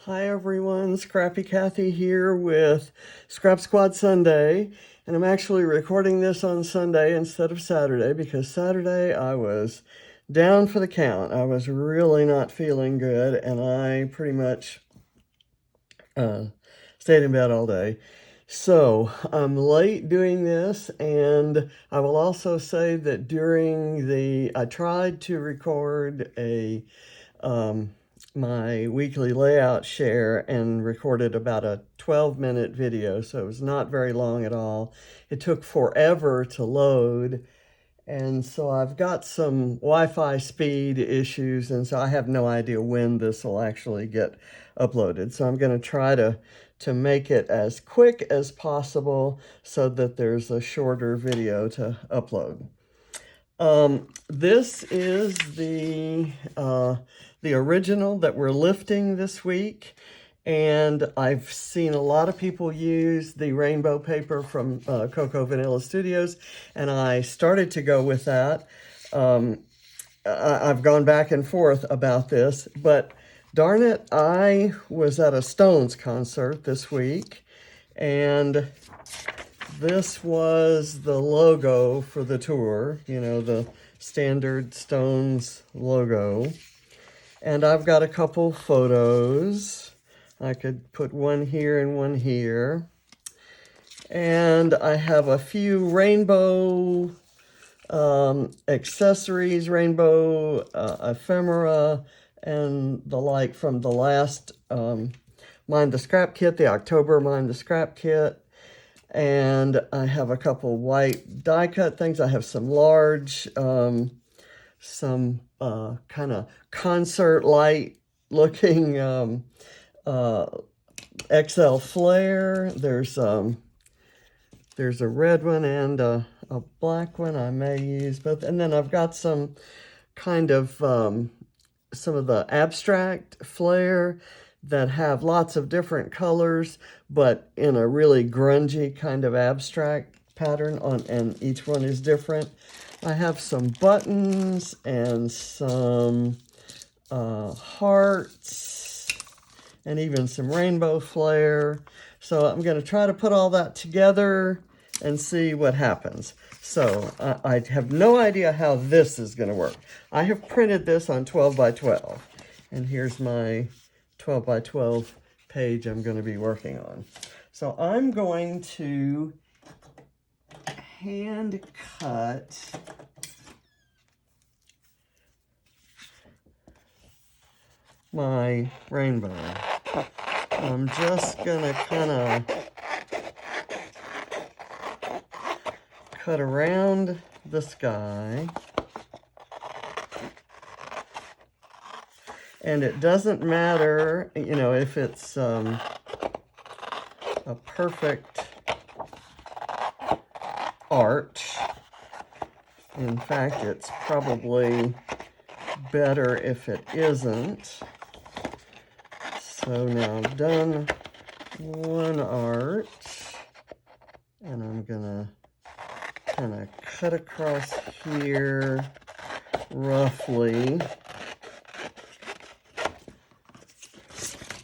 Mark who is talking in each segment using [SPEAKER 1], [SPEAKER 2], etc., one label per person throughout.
[SPEAKER 1] Hi everyone, Scrappy Kathy here with Scrap Squad Sunday, and I'm actually recording this on Sunday instead of Saturday because Saturday I was down for the count. I was really not feeling good and I pretty much stayed in bed all day. So I'm late doing this, and I will also say that I tried to record my weekly layout share and recorded about a 12-minute video, so it was not very long at all. It took forever to load, and so I've got some Wi-Fi speed issues, and so I have no idea when this will actually get uploaded. So I'm going to try to make it as quick as possible so that there's a shorter video to upload. This is the original that we're lifting this week, and I've seen a lot of people use the rainbow paper from Cocoa Vanilla Studios, and I started to go with that. I've gone back and forth about this, but darn it, I was at a Stones concert this week, and this was the logo for the tour, you know, the standard Stones logo. And I've got a couple photos. I could put one here and one here. And I have a few rainbow accessories, rainbow ephemera, and the like from the last Mind the Scrap kit, the October Mind the Scrap kit. And I have a couple white die cut things. I have some large, some kind of concert light looking XL flare. There's a red one and a black one. I may use both. And then I've got some kind of some of the abstract flare that have lots of different colors, but in a really grungy kind of abstract pattern and each one is different. I have some buttons and some hearts and even some rainbow flare. So I'm going to try to put all that together and see what happens. So I have no idea how this is going to work. I have printed this on 12 by 12, and here's my 12 by 12 page I'm going to be working on. So I'm going to hand cut my rainbow. I'm just going to kind of cut around the sky. And it doesn't matter, you know, if it's a perfect arch. In fact, it's probably better if it isn't. So now I've done one arch, and I'm gonna kind of cut across here roughly.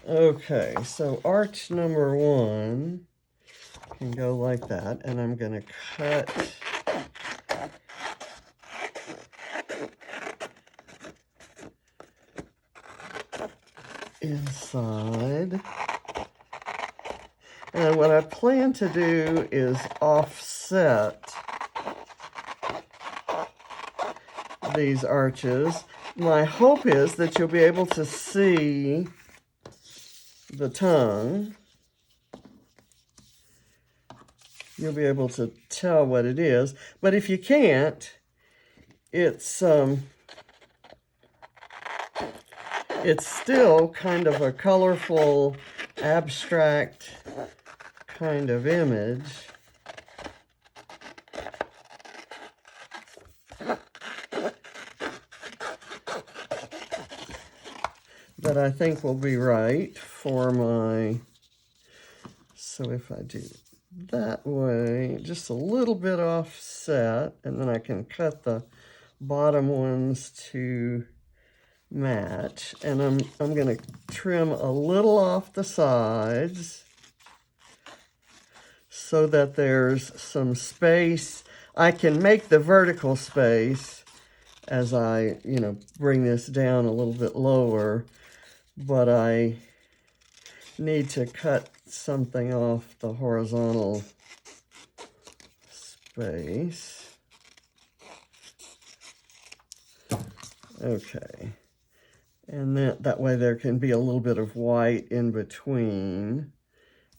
[SPEAKER 1] Okay, so arch number one can go like that, and I'm going to cut inside. And what I plan to do is offset these arches. My hope is that you'll be able to see the tongue. You'll be able to tell what it is. But if you can't, it's still kind of a colorful, abstract kind of image. That I think will be right for my, so if I do that way, just a little bit offset, and then I can cut the bottom ones to match. And I'm going to trim a little off the sides so that there's some space. I can make the vertical space as I, bring this down a little bit lower, but I need to cut something off the horizontal space. Okay. And that way there can be a little bit of white in between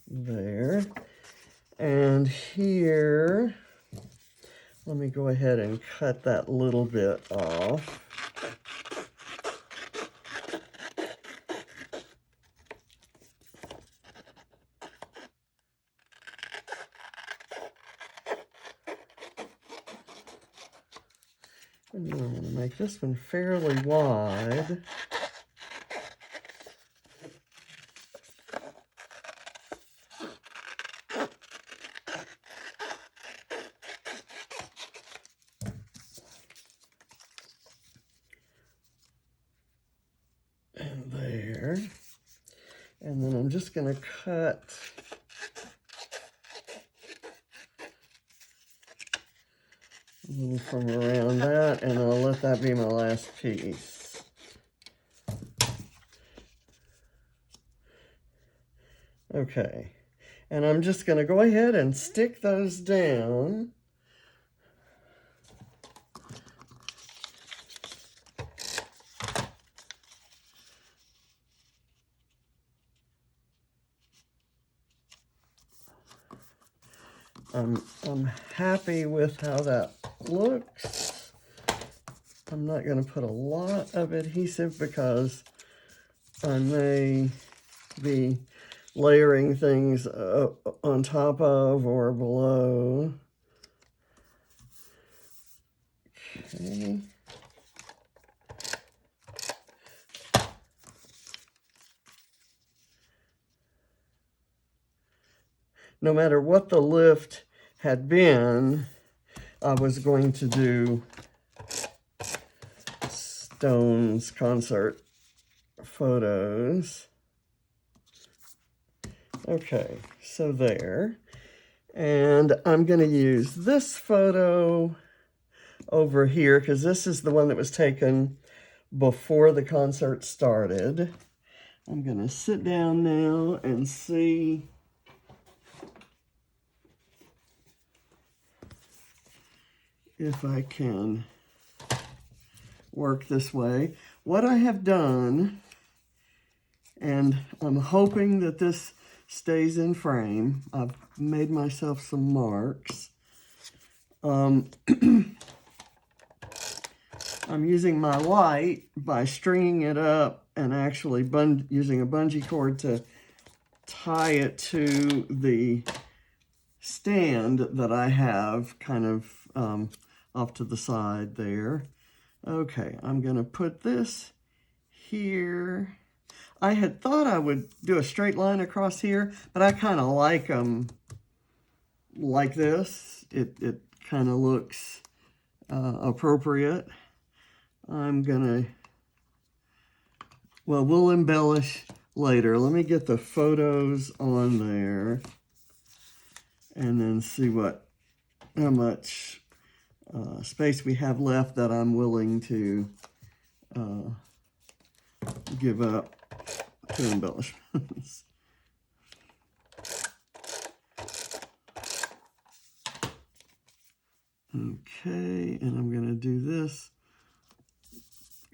[SPEAKER 1] there. And here, let me go ahead and cut that little bit off. And then I'm going to make this one fairly wide. And there. And then I'm just going to cut a little from around that, and I'll let that be my last piece. Okay, and I'm just going to go ahead and stick those down. I'm happy with how that looks. I'm not going to put a lot of adhesive because I may be layering things on top of or below. Okay. No matter what the lift had been, I was going to do Stones concert photos. Okay, so there. And I'm going to use this photo over here because this is the one that was taken before the concert started. I'm going to sit down now and see if I can work this way. What I have done, and I'm hoping that this stays in frame, I've made myself some marks. I'm using my light by stringing it up and actually using a bungee cord to tie it to the stand that I have kind of off to the side there. Okay, I'm going to put this here. I had thought I would do a straight line across here, but I kind of like them like this. It kind of looks appropriate. I'm going to, well, we'll embellish later. Let me get the photos on there and then see how much space we have left that I'm willing to give up to embellishments. Okay, and I'm going to do this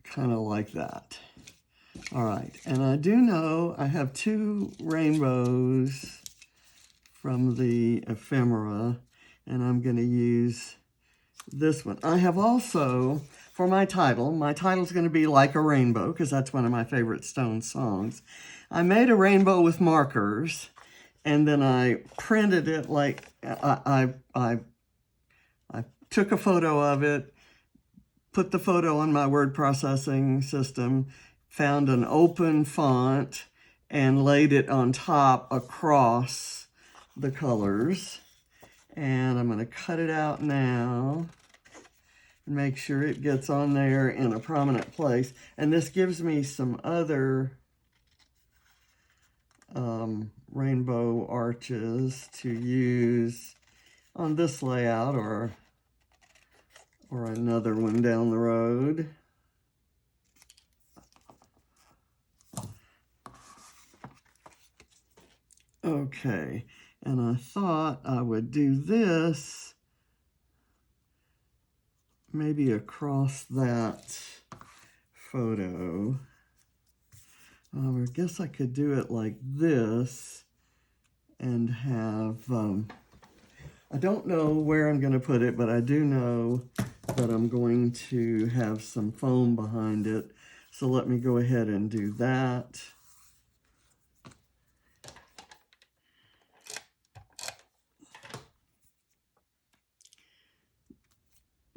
[SPEAKER 1] kind of like that. All right, and I do know I have 2 rainbows from the ephemera, and I'm going to use this one. I have also, for my title's going to be Like a Rainbow, because that's one of my favorite Stones songs. I made a rainbow with markers, and then I printed it like, I took a photo of it, put the photo on my word processing system, found an open font, and laid it on top across the colors. And I'm going to cut it out now. and make sure it gets on there in a prominent place. And this gives me some other rainbow arches to use on this layout or another one down the road. Okay, and I thought I would do this maybe across that photo. I guess I could do it like this and have, I don't know where I'm going to put it, but I do know that I'm going to have some foam behind it. So let me go ahead and do that.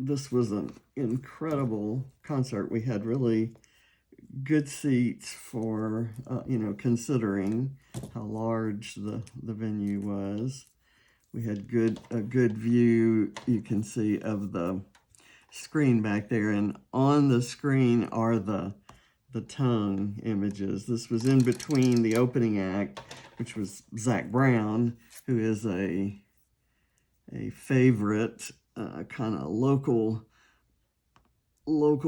[SPEAKER 1] This was an incredible concert. We had really good seats for, you know, considering how large the venue was. We had a good view, you can see, of the screen back there. And on the screen are the tongue images. This was in between the opening act, which was Zac Brown, who is a favorite, kind of local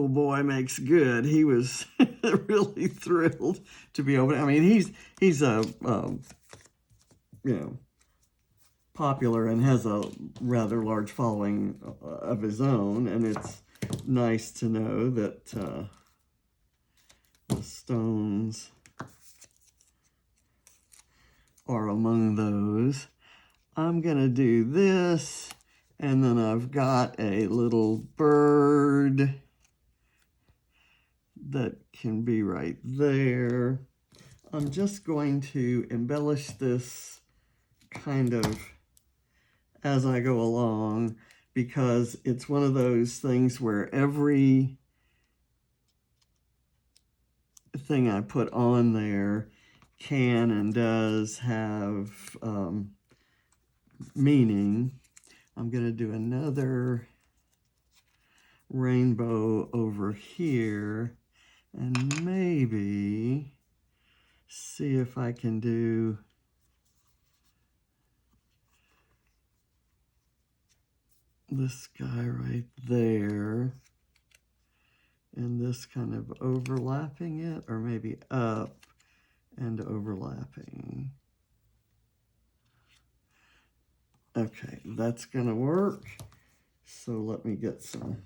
[SPEAKER 1] boy makes good. He was really thrilled to be open. I mean, he's a you know, popular and has a rather large following of his own, and it's nice to know that the Stones are among those. I'm gonna do this, and then I've got a little bird that can be right there. I'm just going to embellish this kind of as I go along, because it's one of those things where every thing I put on there can and does have meaning. I'm going to do another rainbow over here and maybe see if I can do this guy right there and this kind of overlapping it, or maybe up and overlapping. Okay, that's gonna work. So let me get some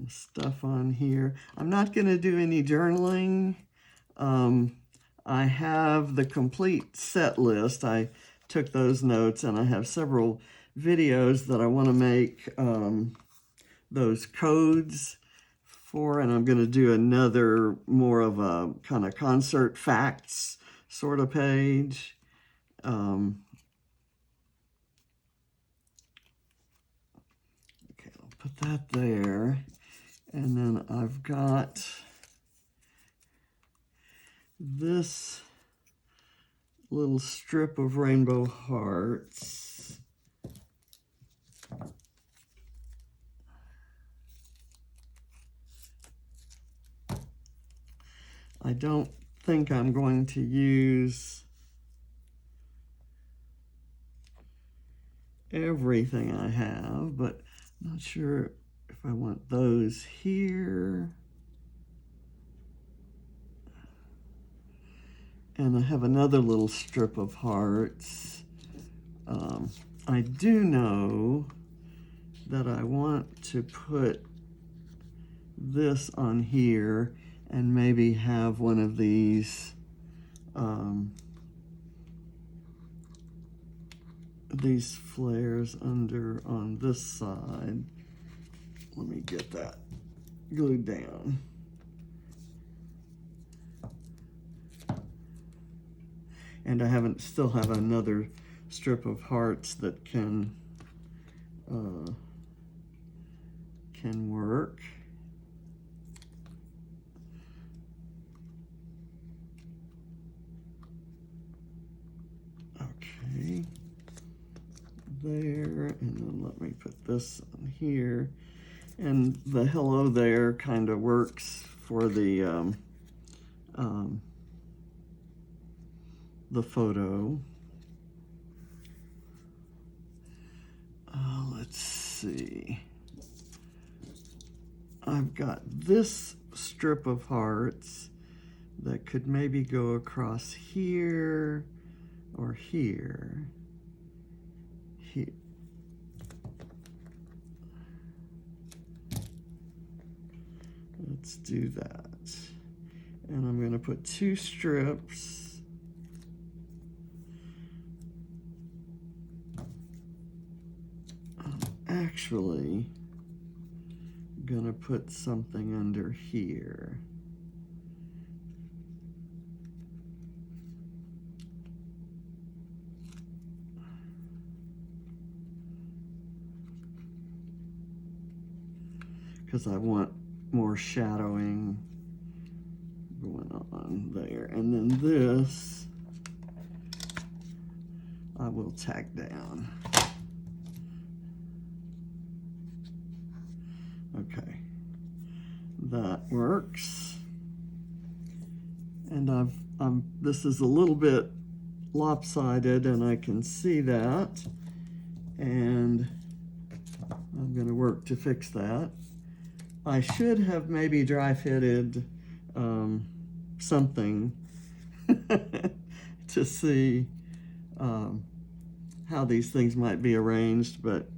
[SPEAKER 1] stuff on here. I'm not gonna do any journaling. I have the complete set list. I took those notes, and I have several videos that I want to make those codes for, and I'm going to do another more of a kind of concert facts sort of page. Okay, I'll put that there, and then I've got this little strip of rainbow hearts. I don't think I'm going to use everything I have, but I'm not sure if I want those here. And I have another little strip of hearts. I do know that I want to put this on here and maybe have one of these flares under on this side. Let me get that glued down. And I still have another strip of hearts that can work. Okay. let me put this on here. And the hello there kind of works for the photo. Let's see. I've got this strip of hearts that could maybe go across here or here. Here. Let's do that. And I'm going to put 2 strips. I'm actually going to put something under here. Because I want more shadowing going on there. And then this I will tack down. Okay, that works. And this is a little bit lopsided and I can see that. And I'm going to work to fix that. I should have maybe dry fitted something to see how these things might be arranged, but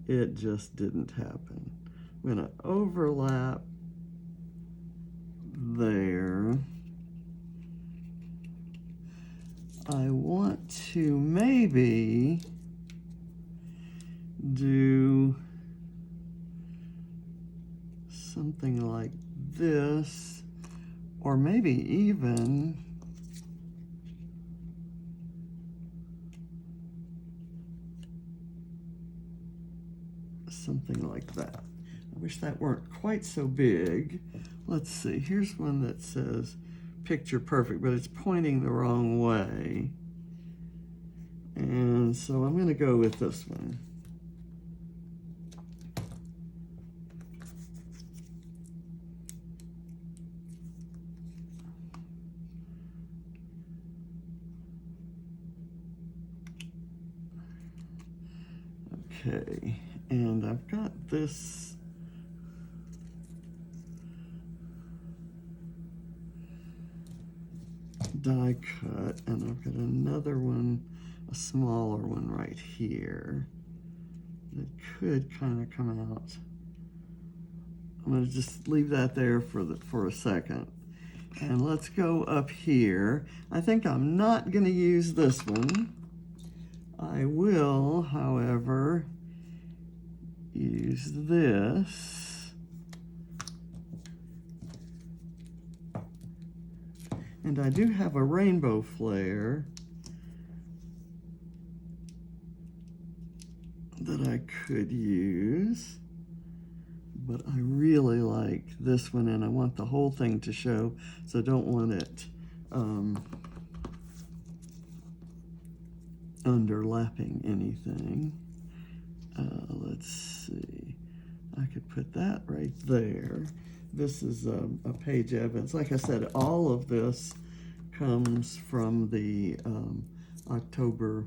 [SPEAKER 1] it just didn't happen. I'm going to overlap there. I want to maybe do something like this, or maybe even something like that. I wish that weren't quite so big. Let's see, here's one that says picture perfect, but it's pointing the wrong way. And so I'm going to go with this one. Okay, and I've got this die cut, and I've got another one, a smaller one right here that could kind of come out. I'm going to just leave that there for a second. And let's go up here. I think I'm not going to use this one. I will, however, use this. And I do have a rainbow flare that I could use, but I really like this one and I want the whole thing to show, so I don't want it underlapping anything. Let's see, I could put that right there. This is a page evidence. Like I said, all of this comes from the October,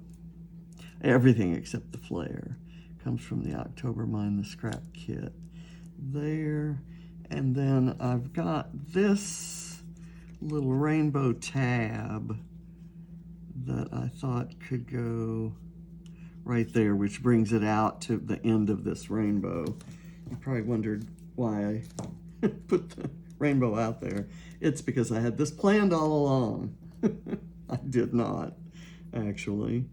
[SPEAKER 1] everything except the flare comes from the October Mind the Scrap kit there. And then I've got this little rainbow tab that I thought could go right there, which brings it out to the end of this rainbow. You probably wondered why I put the rainbow out there. It's because I had this planned all along. I did not, actually,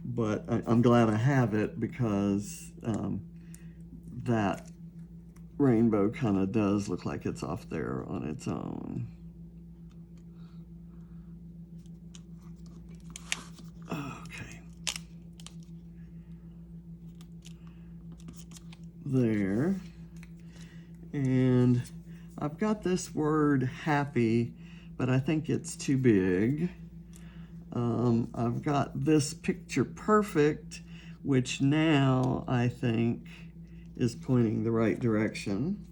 [SPEAKER 1] but I'm glad I have it because that rainbow kind of does look like it's off there on its own. Okay. There. And I've got this word happy, but I think it's too big. I've got this picture perfect, which now I think is pointing the right direction.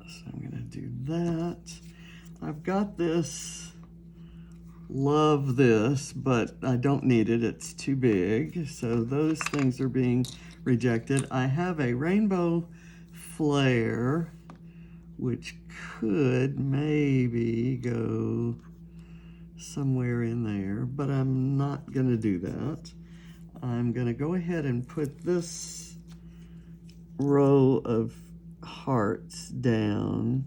[SPEAKER 1] So I'm going to do that. I've got this, love this, but I don't need it. It's too big. So those things are being rejected. I have a rainbow flare, which could maybe go somewhere in there, but I'm not going to do that. I'm going to go ahead and put this row of hearts down.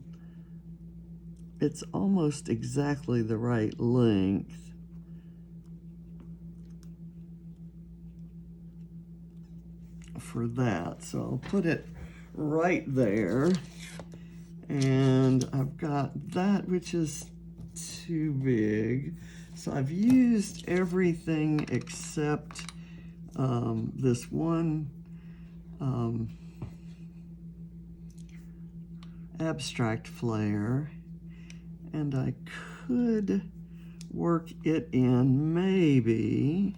[SPEAKER 1] It's almost exactly the right length. For that, so I'll put it right there. And I've got that, which is too big. So I've used everything except this one abstract flare. And I could work it in maybe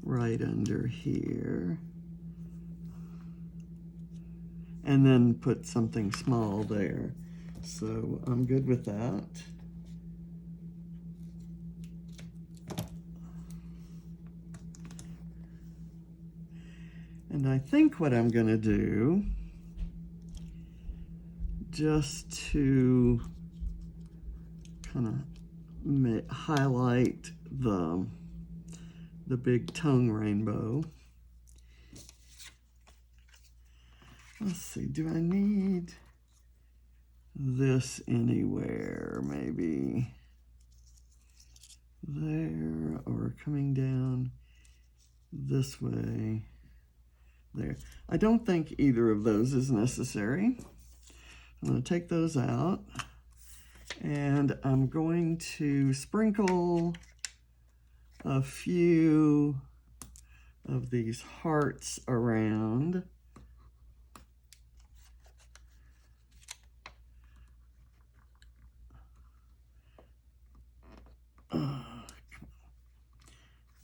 [SPEAKER 1] right under here. And then put something small there. So I'm good with that. And I think what I'm going to do, just to kind of highlight the big tongue rainbow. Let's see, do I need this anywhere? Maybe there, or coming down this way. There. I don't think either of those is necessary. I'm going to take those out, and I'm going to sprinkle a few of these hearts around.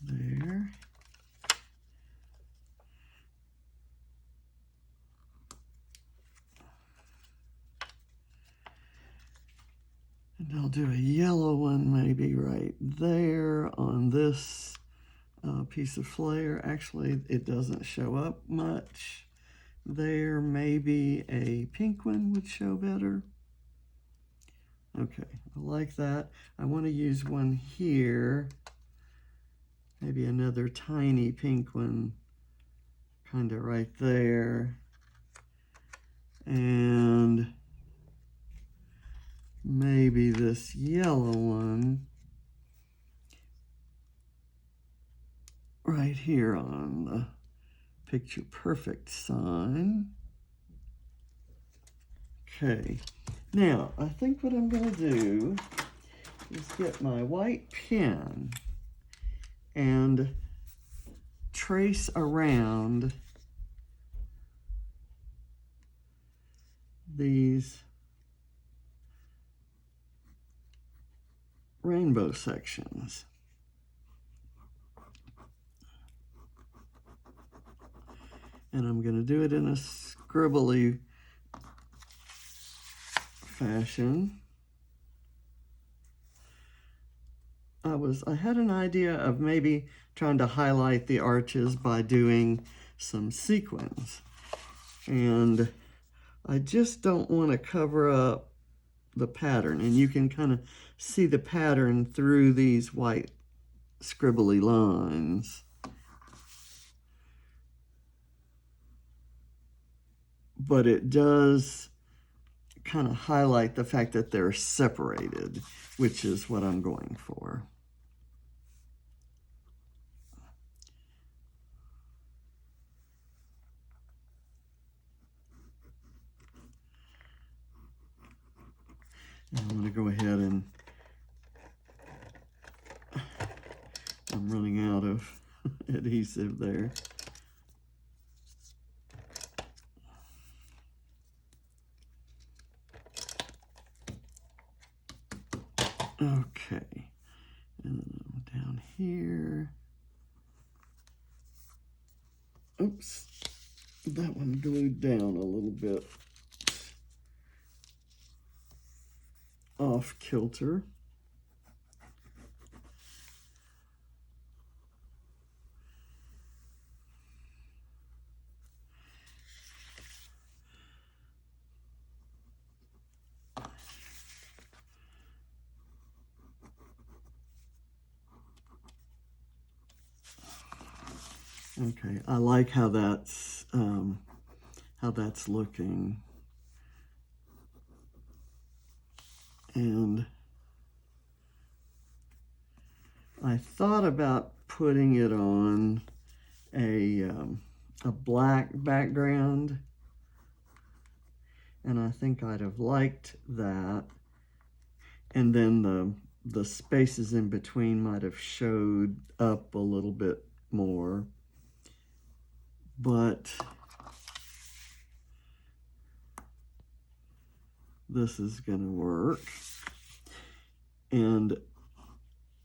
[SPEAKER 1] There. And I'll do a yellow one maybe right there on this piece of flair. Actually, it doesn't show up much there. Maybe a pink one would show better. Okay, I like that. I want to use one here. Maybe another tiny pink one kind of right there. And maybe this yellow one right here on the picture perfect sign. Okay, now I think what I'm going to do is get my white pen and trace around these rainbow sections. And I'm going to do it in a scribbly fashion. I had an idea of maybe trying to highlight the arches by doing some sequins. And I just don't want to cover up the pattern. And you can kind of see the pattern through these white scribbly lines. But it does kind of highlight the fact that they're separated, which is what I'm going for. And I'm going to go ahead and I'm running out of adhesive there. Okay, and then down here. Oops, that one glued down a little bit off kilter. Okay, I like how that's looking. And I thought about putting it on a black background, and I think I'd have liked that. And then the spaces in between might have showed up a little bit more. But this is going to work. And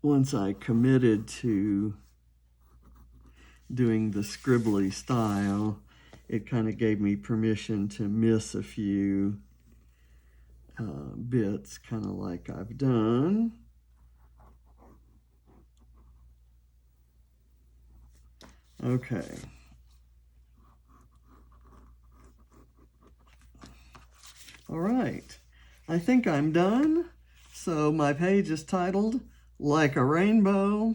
[SPEAKER 1] once I committed to doing the scribbly style, it kind of gave me permission to miss a few bits, kind of like I've done. Okay. All right. I think I'm done. So my page is titled Like a Rainbow,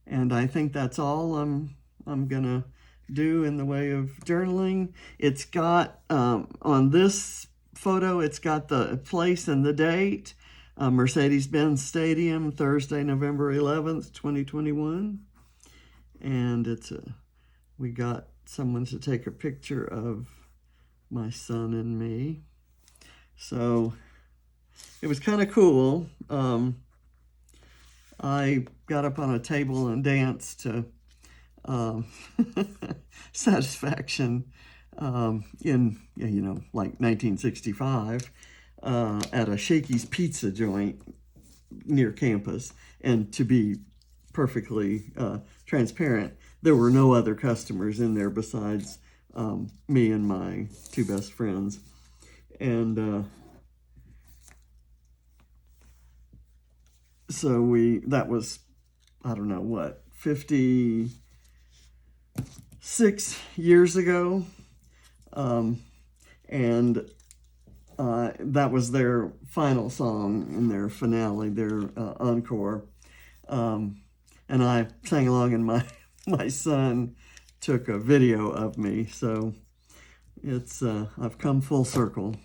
[SPEAKER 1] and I think that's all I'm gonna do in the way of journaling. It's got on this photo, it's got the place and the date, Mercedes-Benz Stadium, Thursday, November 11th, 2021. And we got someone to take a picture of my son and me. So it was kind of cool. I got up on a table and danced to Satisfaction in, like 1965 at a Shakey's Pizza joint near campus. And to be perfectly transparent, there were no other customers in there besides me and my two best friends. And so that was, I don't know what, 56 years ago. And that was their final song in their finale, their encore. And I sang along, and my son took a video of me. So it's I've come full circle.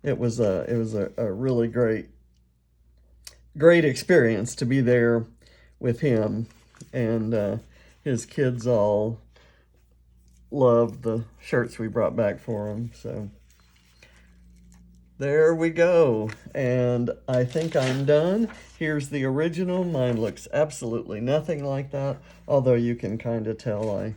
[SPEAKER 1] It was a really great experience to be there with him, and his kids all loved the shirts we brought back for him. So there we go, and I think I'm done. Here's the original. Mine looks absolutely nothing like that, although you can kind of tell I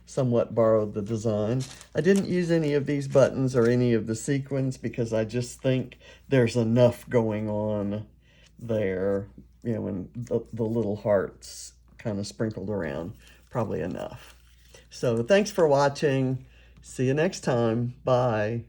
[SPEAKER 1] somewhat borrowed the design. I didn't use any of these buttons or any of the sequins because I just think there's enough going on there, and the little hearts kind of sprinkled around, probably enough. So thanks for watching. See you next time. Bye.